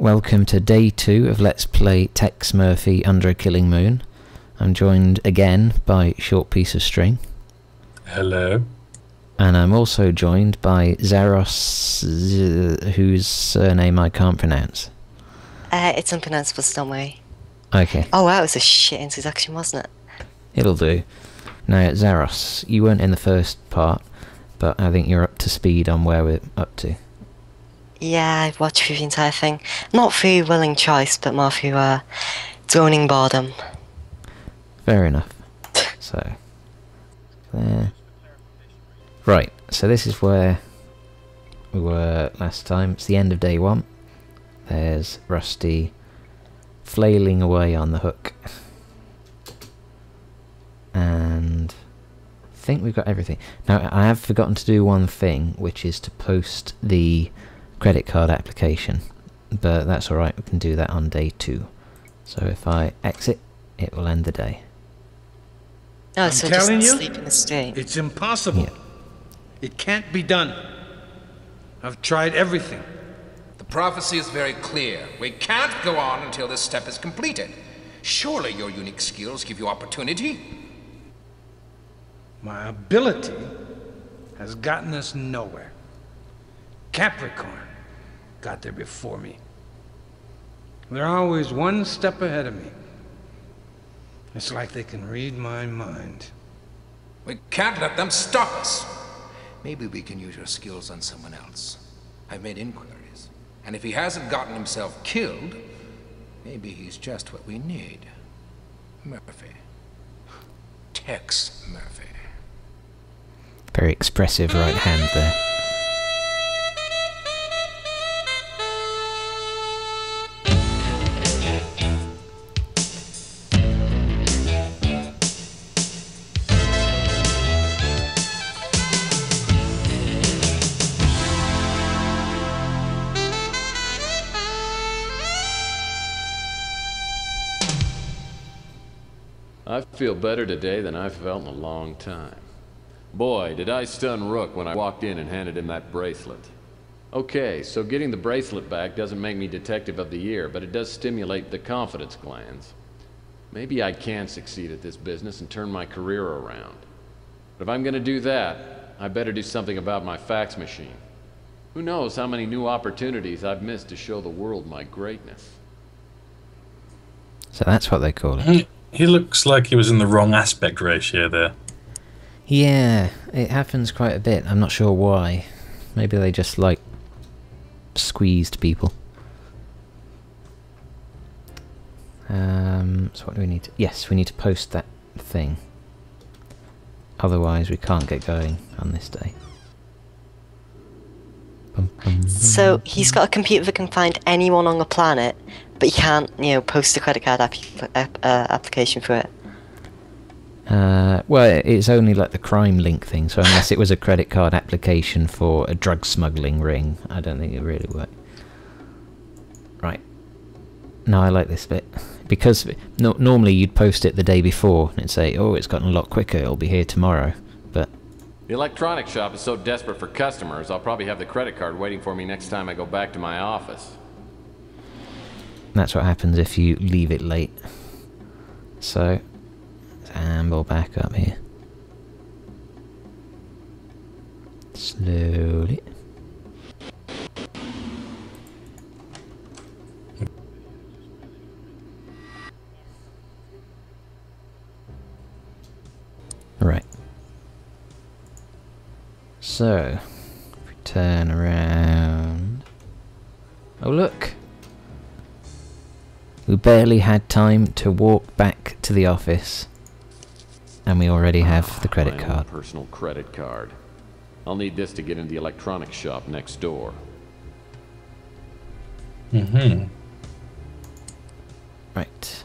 Welcome to day 2 of Let's Play Tex Murphy Under a Killing Moon. I'm joined again by Short Piece of String. Hello. And I'm also joined by Zaros, whose surname I can't pronounce. It's unpronounceable, so don't worry. Okay. Oh wow, it was a shit introduction, wasn't it? It'll do. Now, Zaros, you weren't in the first part, but I think you're up to speed on where we're up to. Yeah, I've watched through the entire thing. Not through willing choice, but more through droning boredom. Fair enough. So, there. Right, so this is where we were last time. It's the end of day 1. There's Rusty flailing away on the hook. And I think we've got everything. Now, I have forgotten to do one thing, which is to post the credit card application. But that's alright, we can do that on day 2. So if I exit, it will end the day. Oh, I'm so telling just you, sleep in the street. it's impossible. Yeah. It can't be done. I've tried everything. The prophecy is very clear. We can't go on until this step is completed. Surely your unique skills give you opportunity? My ability has gotten us nowhere. Capricorn got there before me. They're always one step ahead of me. It's like they can read my mind. We can't let them stop us. Maybe we can use your skills on someone else. I've made inquiries, and if he hasn't gotten himself killed, maybe he's just what we need. Murphy. Tex Murphy. Very expressive right hand there. I feel better today than I've felt in a long time. Boy, did I stun Rook when I walked in and handed him that bracelet. Okay, so getting the bracelet back doesn't make me Detective of the Year, but it does stimulate the confidence glands. Maybe I can succeed at this business and turn my career around. But if I'm gonna do that, I better do something about my fax machine. Who knows how many new opportunities I've missed to show the world my greatness. So that's what they call it. He looks like he was in the wrong aspect ratio there. Yeah, it happens quite a bit. I'm not sure why. Maybe they just like squeezed people. So what do we need to... Yes, we need to post that thing. Otherwise we can't get going on this day. So he's got a computer that can find anyone on the planet, but he can't, post a credit card application for it. Well, it's only like the crime link thing, so unless it was a credit card application for a drug smuggling ring, I don't think it really worked. Right. No, I like this bit. Because normally you'd post it the day before, and it'd say, oh, it's gotten a lot quicker, it'll be here tomorrow. But The electronics shop is so desperate for customers, I'll probably have the credit card waiting for me next time I go back to my office. that's what happens if you leave it late. So, let's amble back up here. Slowly. Right. So, if we turn around... Oh look! We barely had time to walk back to the office, and we already have the credit My own card. personal credit card. I'll need this to get into the electronics shop next door. Mm-hmm. Right.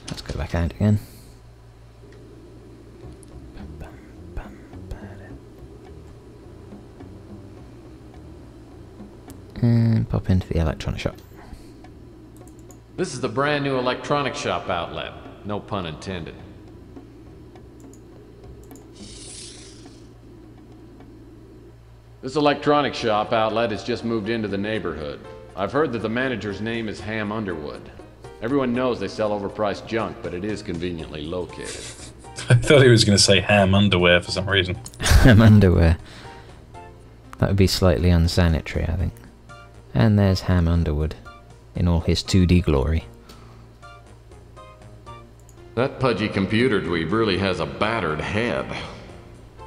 Let's go back out again. And pop into the electronic shop. This is the brand new electronics shop outlet. No pun intended. This electronics shop outlet has just moved into the neighborhood. I've heard that the manager's name is Ham Underwood. Everyone knows they sell overpriced junk, but it is conveniently located. I thought he was going to say ham underwear for some reason. Ham underwear. That would be slightly unsanitary, I think. And there's Ham Underwood in all his 2D glory. That pudgy computer dweeb really has a battered head.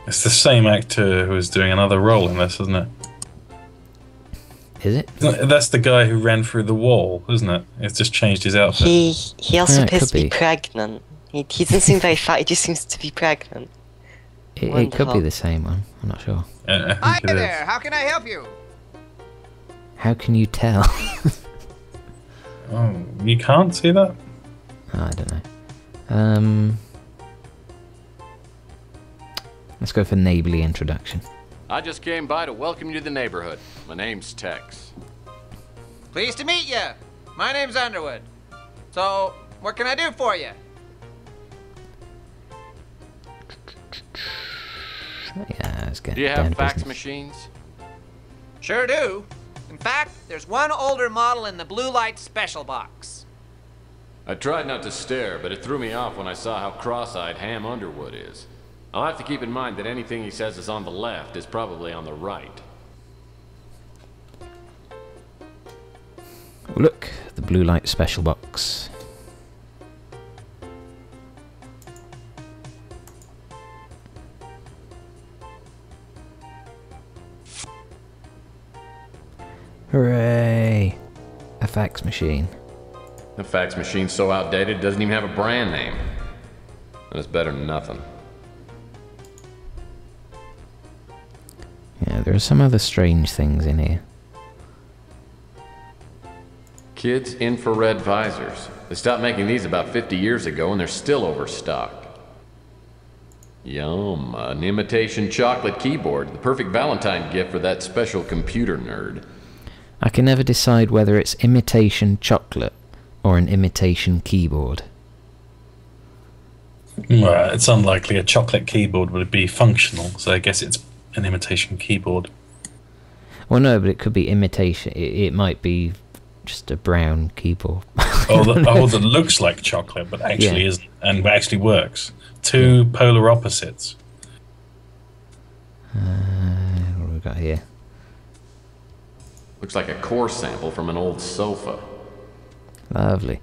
It's the same actor who was doing another role in this, isn't it? Is it? That's the guy who ran through the wall, isn't it? It's just changed his outfit. He also Yeah, it appears could to be be. pregnant. He doesn't seem very fat, he just seems to be pregnant. It could Wonderful. be the same one. I'm not sure. I Hi think it is. there, how can I help you? How can you tell? Oh, you can't see that? I don't know. Let's go for neighbourly introduction. I just came by to welcome you to the neighborhood. My name's Tex. Pleased to meet you. My name's Underwood. So, what can I do for you? Yeah, let's get Do you down have to fax business. machines? Sure do. In fact, there's one older model in the blue light special box. I tried not to stare, but it threw me off when I saw how cross-eyed Ham Underwood is. I'll have to keep in mind that anything he says is on the left is probably on the right. Oh, look, the blue light special box. Hooray! A fax machine. The fax machine's so outdated it doesn't even have a brand name. And it's better than nothing. Yeah, there are some other strange things in here. Kids' infrared visors. They stopped making these about 50 years ago and they're still overstocked. Yum, an imitation chocolate keyboard. The perfect Valentine gift for that special computer nerd. I can never decide whether it's imitation chocolate or an imitation keyboard. Well, it's unlikely a chocolate keyboard would be functional, so I guess it's an imitation keyboard. Well, no, but it could be imitation. It might be just a brown keyboard. That looks like chocolate, but actually isn't, and actually works. Two polar opposites. What have we got here? Looks like a core sample from an old sofa. Lovely.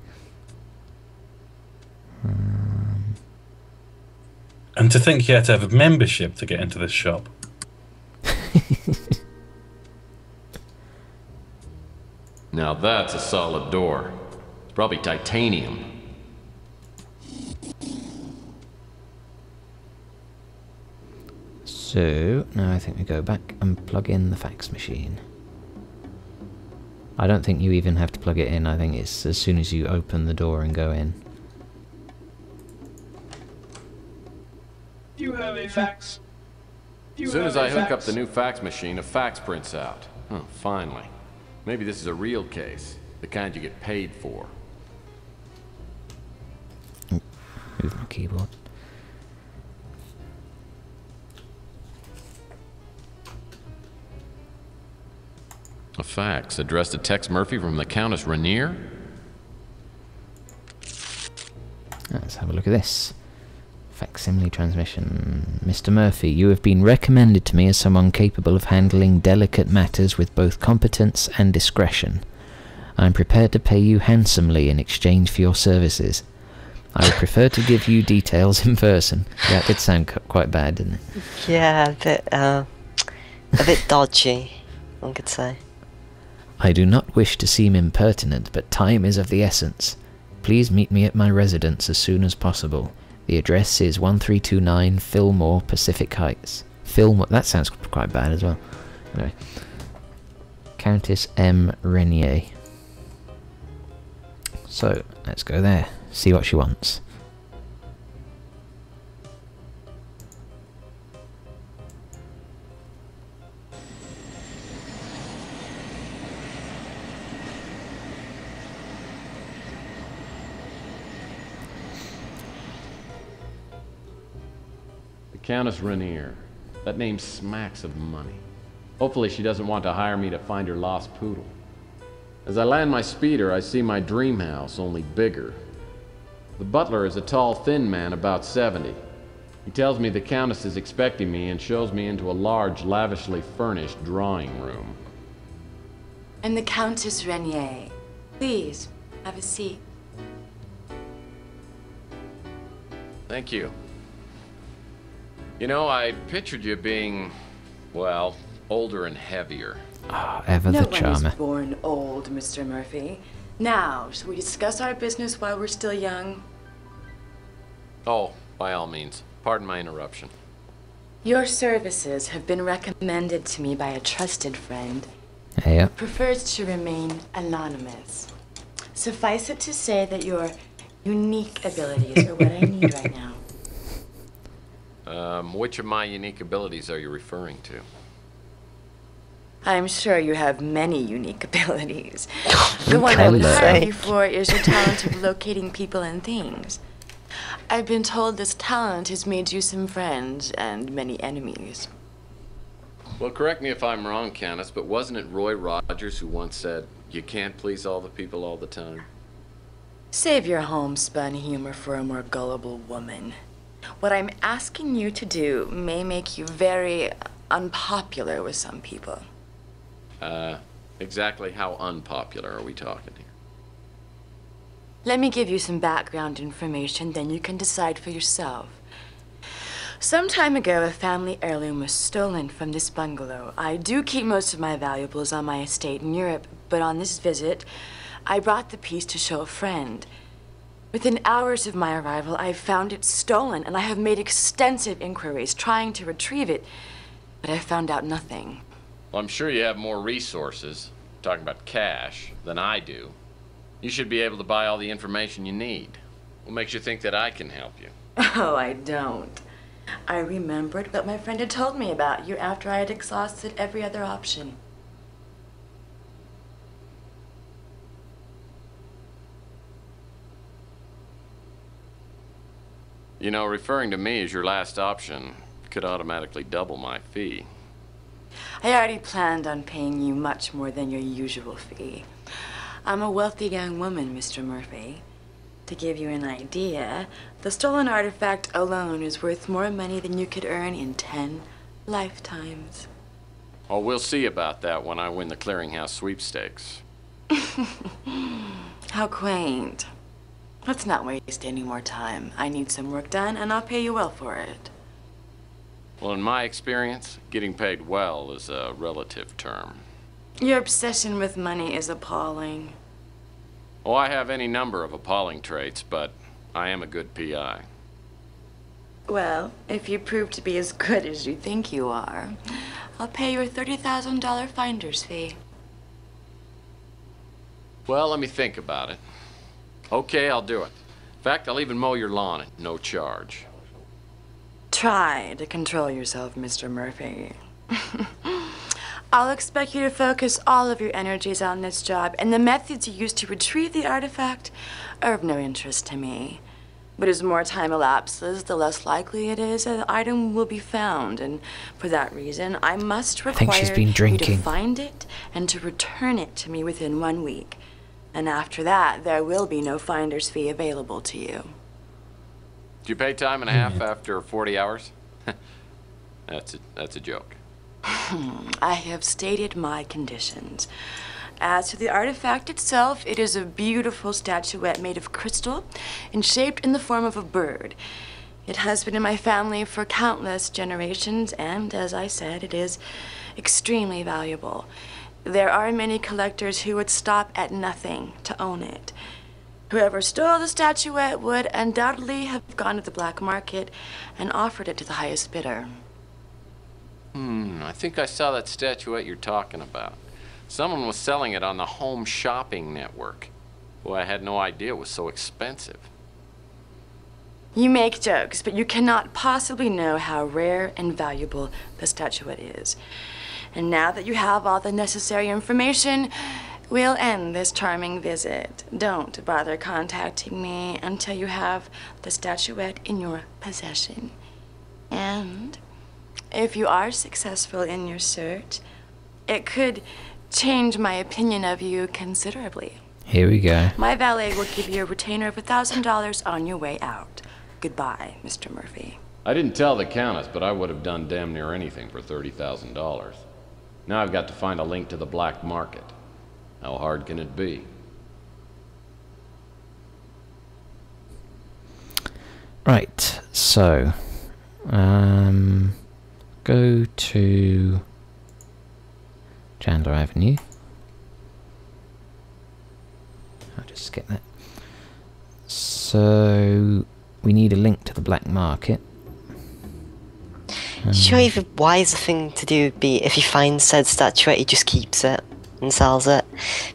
And to think you had to have a membership to get into this shop. Now that's a solid door. It's probably titanium. So, now I think we go back and plug in the fax machine. I don't think you even have to plug it in. I think it's as soon as you open the door and go in. You have a fax. As soon as I hook up the new fax machine, a fax prints out. Oh, finally. Maybe this is a real case. The kind you get paid for. Move my keyboard. A fax addressed to Tex Murphy from the Countess Rainier? Let's have a look at this. Facsimile transmission. Mr. Murphy, you have been recommended to me as someone capable of handling delicate matters with both competence and discretion. I am prepared to pay you handsomely in exchange for your services. I would prefer to give you details in person. That did sound quite bad, didn't it? Yeah, a bit dodgy, one could say. I do not wish to seem impertinent, but time is of the essence. Please meet me at my residence as soon as possible. The address is 1329 Fillmore, Pacific Heights. Fillmore, that sounds quite bad as well. Anyway. Countess M. Rainier. So, let's go there. See what she wants. Countess Rainier. That name smacks of money. Hopefully she doesn't want to hire me to find her lost poodle. As I land my speeder, I see my dream house, only bigger. The butler is a tall, thin man, about 70. He tells me the Countess is expecting me and shows me into a large, lavishly furnished drawing room. I'm the Countess Renier. Please, have a seat. Thank you. You know, I pictured you being, well, older and heavier. Ah, ever No the one charmer. is born old, Mr. Murphy. Now, shall we discuss our business while we're still young? Oh, by all means. Pardon my interruption. Your services have been recommended to me by a trusted friend. Yeah. Prefers to remain anonymous. Suffice it to say that your unique abilities are what I need right now. Which of my unique abilities are you referring to? I'm sure you have many unique abilities. The one I would hire you for is your talent of locating people and things. I've been told this talent has made you some friends and many enemies. Well, correct me if I'm wrong, Countess, but wasn't it Roy Rogers who once said, "You can't please all the people all the time"? Save your homespun humor for a more gullible woman. What I'm asking you to do may make you very unpopular with some people. Exactly how unpopular are we talking here? Let me give you some background information, then you can decide for yourself. Some time ago, a family heirloom was stolen from this bungalow. I do keep most of my valuables on my estate in Europe, but on this visit, I brought the piece to show a friend. Within hours of my arrival, I found it stolen, and I have made extensive inquiries trying to retrieve it, but I found out nothing. Well, I'm sure you have more resources, talking about cash, than I do. You should be able to buy all the information you need. What makes you think that I can help you? Oh, I don't. I remembered what my friend had told me about you after I had exhausted every other option. You know, referring to me as your last option could automatically double my fee. I already planned on paying you much more than your usual fee. I'm a wealthy young woman, Mr. Murphy. To give you an idea, the stolen artifact alone is worth more money than you could earn in 10 lifetimes. Oh, we'll see about that when I win the clearinghouse sweepstakes. How quaint. Let's not waste any more time. I need some work done, and I'll pay you well for it. Well, in my experience, getting paid well is a relative term. Your obsession with money is appalling. Oh, I have any number of appalling traits, but I am a good PI. Well, if you prove to be as good as you think you are, I'll pay you a $30,000 finder's fee. Well, let me think about it. Okay, I'll do it. In fact, I'll even mow your lawn at no charge. Try to control yourself, Mr. Murphy. I'll expect you to focus all of your energies on this job, and the methods you use to retrieve the artifact are of no interest to me. But as more time elapses, the less likely it is that the item will be found, and for that reason, I must require you to find it and to return it to me within 1 week. And after that, there will be no finder's fee available to you. Do you pay time and a half after 40 hours? That's a joke. I have stated my conditions. As to the artifact itself, it is a beautiful statuette made of crystal and shaped in the form of a bird. It has been in my family for countless generations, and as I said, it is extremely valuable. There are many collectors who would stop at nothing to own it. Whoever stole the statuette would undoubtedly have gone to the black market and offered it to the highest bidder. I think I saw that statuette you're talking about. Someone was selling it on the Home Shopping Network. Boy, I had no idea it was so expensive. You make jokes, but you cannot possibly know how rare and valuable the statuette is. And now that you have all the necessary information, we'll end this charming visit. Don't bother contacting me until you have the statuette in your possession. And if you are successful in your search, it could change my opinion of you considerably. Here we go. My valet will give you a retainer of $1,000 on your way out. Goodbye, Mr. Murphy. I didn't tell the Countess, but I would have done damn near anything for $30,000. Now I've got to find a link to the black market. How hard can it be? Right, so go to Chandler Avenue. I'll just skip that. So we need a link to the black market. Surely the wiser thing to do would be if he finds said statuette, he just keeps it and sells it.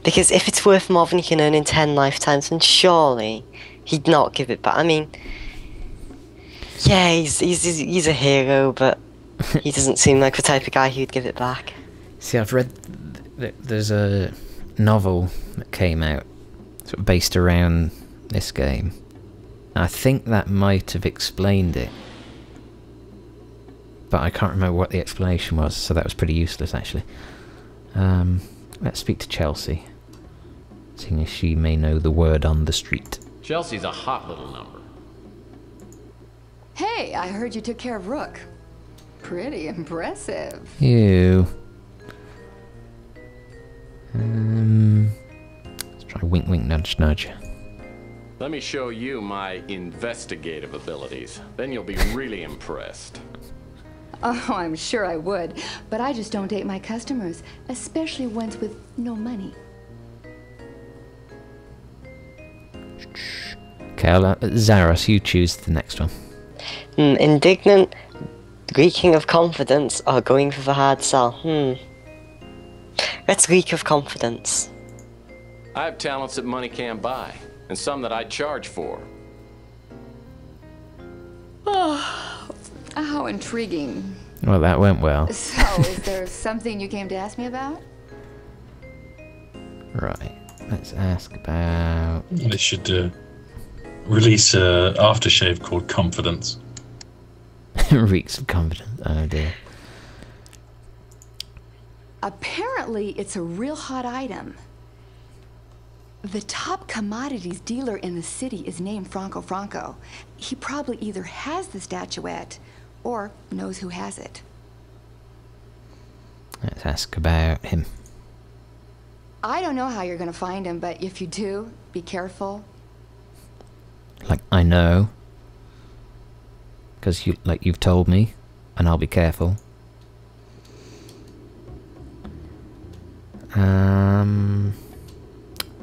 Because if it's worth more than he can earn in 10 lifetimes, then surely he'd not give it back. I mean, yeah, he's a hero, but he doesn't seem like the type of guy who'd give it back. See, I've read there's a novel that came out sort of based around this game. I think that might have explained it, but I can't remember what the explanation was, so that was pretty useless actually. Let's speak to Chelsea, seeing as she may know the word on the street. Chelsea's a hot little number. Hey, I heard you took care of Rook. Pretty impressive. Ew. Let's try wink wink nudge nudge. Let me show you my investigative abilities. Then you'll be really impressed. Oh, I'm sure I would. But I just don't date my customers, especially ones with no money. Okay, Zaros, you choose the next one. Indignant, reeking of confidence, or going for the hard sell? Let's reek of confidence. I have talents that money can't buy, and some that I'd charge for. Oh, how intriguing. Well, that went well. So, is there something you came to ask me about? Right, let's ask about... They should release an aftershave called Confidence. Reeks of confidence. Oh dear. Apparently, it's a real hot item. The top commodities dealer in the city is named Franco Franco. He probably either has the statuette or knows who has it. Let's ask about him. I don't know how you're gonna find him, but if you do, be careful. Like, I know. Because you've told me, and I'll be careful.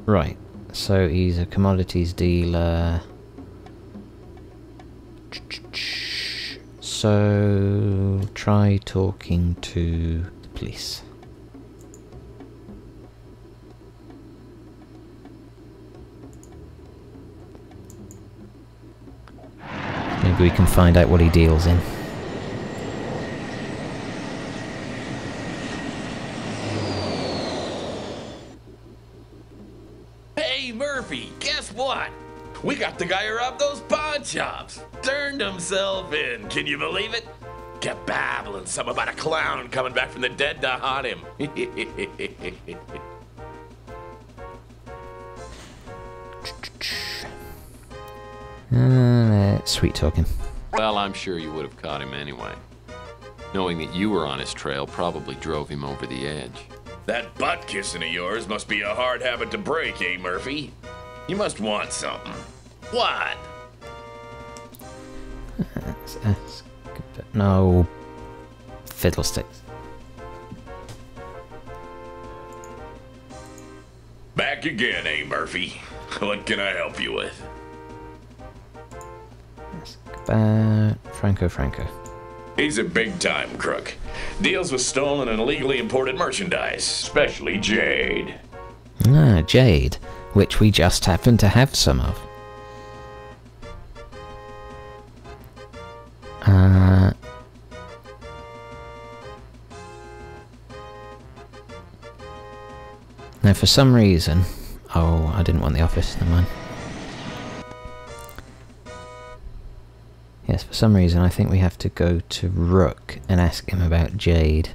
Right. So he's a commodities dealer. So try talking to the police. Maybe we can find out what he deals in. Hey, Murphy, guess what? We got the guy who robbed those pawn shops. Turned himself in. Can you believe it? Kept babbling some about a clown coming back from the dead to haunt him. Sweet talking. Well, I'm sure you would have caught him anyway. Knowing that you were on his trail probably drove him over the edge. That butt kissing of yours must be a hard habit to break, eh, Murphy? You must want something. What? No. Fiddlesticks. Back again, eh, Murphy? What can I help you with? Franco Franco. He's a big-time crook. Deals with stolen and illegally imported merchandise, especially jade. Ah, jade, which we just happen to have some of. Now, for some reason... Oh, I didn't want the office, never mind. Yes, for some reason I think we have to go to Rook and ask him about jade.